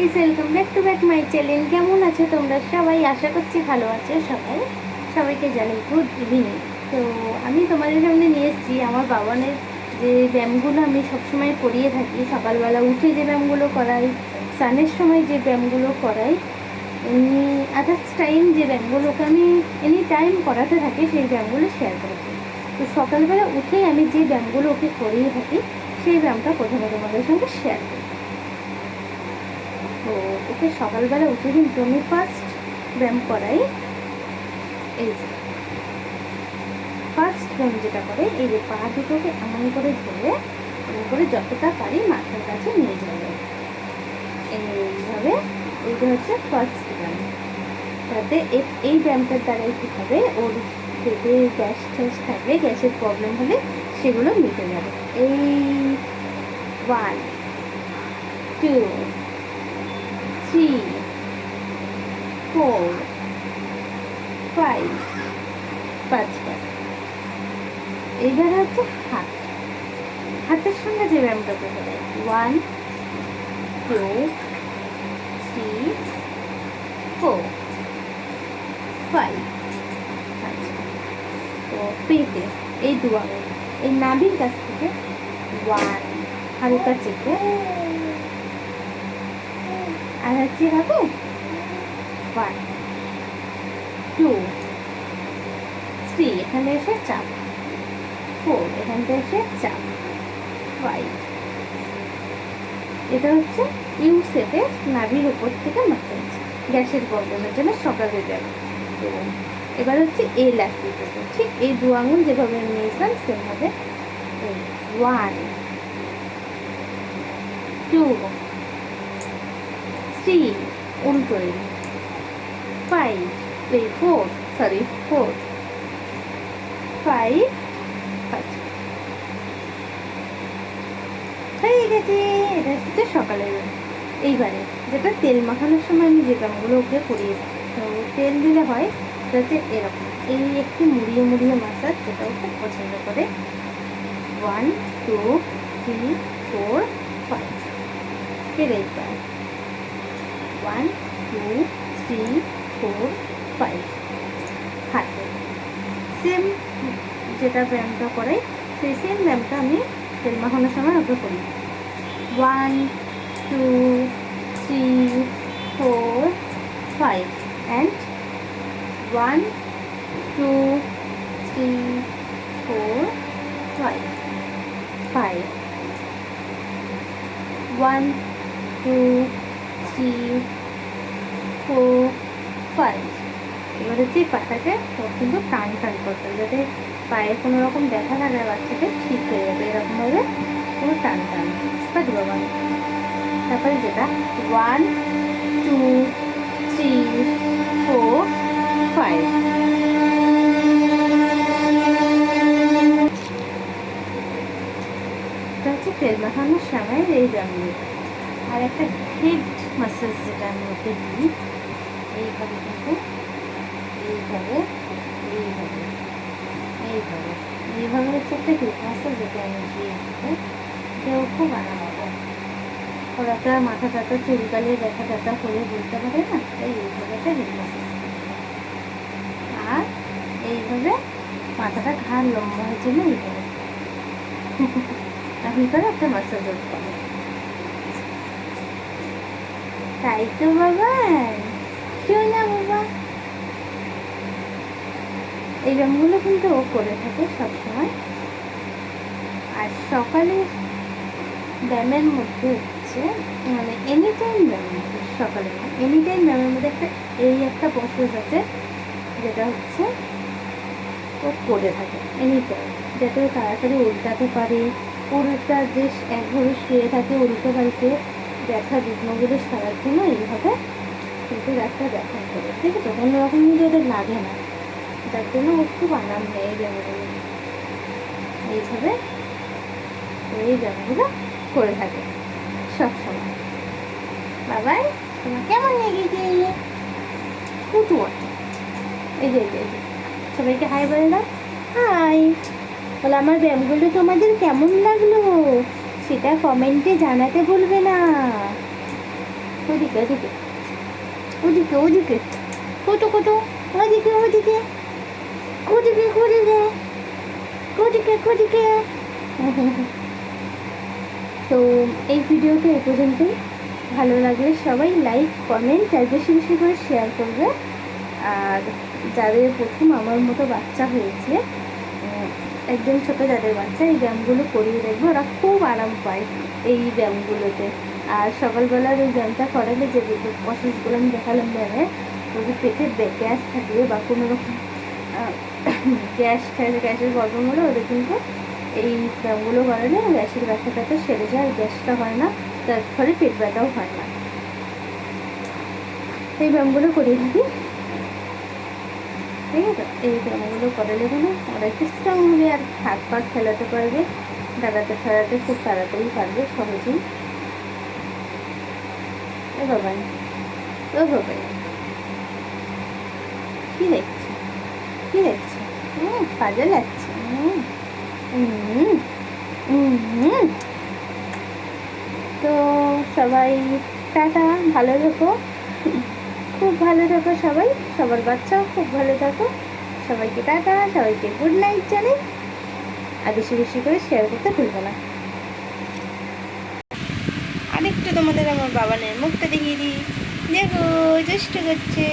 Guys, welcome back my channel. কেমন আছো তোমরা সবাই? আশা করছি ভালো আছো সবাই। সবাইকে জানাই গুড ইভিনিং। তো আমি তোমাদের সামনে নিয়ে এসেছি আমার বাবানের যে ব্যায়ামগুলো আমি সবসময় করিয়ে থাকি। সকালবেলা উঠে যে ব্যায়ামগুলো করাই, স্নানের সময় যে ব্যায়ামগুলো করাই, এমনি আদার্স টাইম যে ব্যায়ামগুলোকে আমি এনি টাইম করাতে থাকি, সেই ব্যায়ামগুলো শেয়ার করেছি। তো সকালবেলা উঠেই আমি যে ব্যায়ামগুলো ওকে করিয়ে থাকি, সেই ব্যায়ামটা প্রথমে তোমাদের সঙ্গে শেয়ার করি। তো ওকে সকালবেলা উঠে কিন্তু আমি ফার্স্ট ব্যায়াম করাই। এই যে ফার্স্ট ব্যায়াম যেটা করে, এই যে পা দুটোকে এমন করে ধরে এমন করে যতটা পারি মাথার কাছে নিয়ে যাবে, এইভাবে। এইটা হচ্ছে ফার্স্ট ব্যায়াম। তাতে এই ব্যায়ামটার দ্বারাই কী হবে, ওর পেটে গ্যাস ট্যাস থাকলে, গ্যাসের প্রবলেম হলে সেগুলো মিটে যাবে। এই 1 2 3 4 5 5বার। এইবার হচ্ছে হাতের সঙ্গে যে ব্যায়ামটা করতে হয়, 1 2 3 4 5। তো পেটে এই দু আঙুল, এই নাভির কাছ থেকে 1 হালকা চেপে, আর হচ্ছে হবে 1 2 3, এখানে এসে চাপ, 4 এখানটা এসে চাপ, 5। এটা হচ্ছে ইউ শেপে নাভির উপর থেকে মাসাজ, গ্যাসের প্রবলেমের জন্য সকালে যাবে। তো এবার হচ্ছে এ লাফিয়ে দেবো, ঠিক এই দু আঙুল যেভাবে নিয়েছিলাম সেভাবে। 1 2 3 উল্টো, 5 4 5 হয়ে গেছে। এটা হচ্ছে সকালের। এইবারে যেটা তেল মাখানোর সময় আমি যে ব্যায়ামগুলো ওকে করিয়ে থাকি, তো তেল দিলে হয় সেটা হচ্ছে এরকম, এই একটু মুড়িয়ে মুড়িয়ে মাসাজ, যেটা ওকে পছন্দ করে। 1 2 3 4 5 ফের এইবার 1 2 3 4 5। হাতে সেম যেটা ব্যায়ামটা করে, সেই সেম ব্যায়ামটা আমি তেল মাখানোর সময় ওকে করি। 1 2 3 4 5 and 1 2 3 4 5 5 1 2 3 4 5। এবার হচ্ছে পাটাকে কিন্তু টান করতে হবে, যাতে পায়ে কোনো রকম ব্যথা থাকে বাচ্চাদের ঠিক হয়ে যাবে, এরকমভাবে পুরো টান পাচ্ছি বাবা। তারপরে যেটা 1 2 3 4 5। এটা হচ্ছে তেল মাখানোর সময় এই ব্যায়ামগুলো। আর একটা হেড মাসাজ যেটা আমি ওকে দিই, এইভাবে কিন্তু এইভাবে এইভাবে এইভাবে এইভাবে হচ্ছে একটা হেড মাসাজ, যেটা আমি দিয়ে দিতে কেউ খুব আরাম হবে। ওরা তো আর মাথা টাথা চুলকালে ব্যথা ট্যাথা করে বলতে পারে না, তাই এইভাবে একটা হেড মাসাজ। আর এইভাবে মাথাটা ঘাড় লম্বা হয়েছে না, এইভাবে ভিতরে একটা মাসাজ করতে হবে। তাই তো বাবা, কেউ না বাবা। এই ব্যায়ামগুলো কিন্তু ও করে থাকে সবসময়। আর সকালে ব্যায়ামের মধ্যে হচ্ছে, মানে এনি টাইম ব্যায়ামের মধ্যে, সকালে না, এনি টাইম ব্যায়ামের মধ্যে একটা প্রসেস আছে, যেটা হচ্ছে ও করে থাকে এনি টাইম, যাতে ও তাড়াতাড়ি উল্টাতে পারে। উল্টা যে একভাবে শুয়ে থাকে, উল্টো পাল্টে ব্যথা বিঘ্নগুলো সারার জন্য এইভাবে কিন্তু একটা ব্যথা করে, ঠিক আছে? কোনো রকম যদি ওদের লাগে না, যার জন্য ও খুব আরাম নেয় এই ব্যায়ামগুলো। এইভাবে এই ব্যায়ামগুলো করে থাকে সবসময়। বাবাই তোমার কেমন লেগেছে? কুটু এই যে সবাইকে হাই বলে দাও। হাই বলে, আমার ব্যায়ামগুলো তোমাদের কেমন লাগলো সেটা কমেন্টে জানাতে ভুলবে না। ওদিকে ওদিকে ওদিকে ওদিকে কত কত ওদিকে ওদিকে ওদিকে ওদিকে ওদিকে ওদিকে। তো এই ভিডিওটা এ পর্যন্তই। ভালো লাগলে সবাই লাইক কমেন্ট আর বেশি বেশি করে শেয়ার করবে। আর যাদের প্রথম আমার মতো বাচ্চা হয়েছে, একদম ছোটো যাদের বাচ্চা, এই ব্যায়ামগুলো করিয়ে দেখবে, ওরা খুব আরাম পায় এই ব্যায়ামগুলোতে। আর সকালবেলার ওই ব্যায়ামটা করালে যে প্রসেসগুলো আমি দেখালাম ব্যায়ামের, যদি পেটে গ্যাস থাকলে বা কোনো রকম গ্যাসের প্রবলেম হলে ওদের কিন্তু এই ব্যায়ামগুলো করালে গ্যাসের ব্যথাটা সেরে যায়, গ্যাসটা হয় না, তার ফলে পেট ব্যথাও হয় না। এই ব্যায়ামগুলো করিয়ে থাকি, ঠিক আছে? এই ব্যায়ামগুলো করালে কোনো ওরা একটু স্ট্রং হবে আর হাত পা ফেলাতে পারবে, দাঁড়াতে ফেরাতে খুব তাড়াতাড়ি পারবে সহজেই। ও বাবাই, ও বাবাই, কী দেখছে কী দেখছে? কাজে লাগছে। তো সবাই টাটা, ভালো থেকো, খুব ভালো থাকো সবাই, সবার বাচ্চাও খুব ভালো থাকো। সবাইকে টাটা, সবাইকে গুড নাইট জানাই। আর বেশি বেশি করে শেয়ার করতে ভুলবো না। আরেকটু তোমাদের আমার বাবানের মুখটা দেখিয়ে দিই, দেখো দুষ্ট করছে।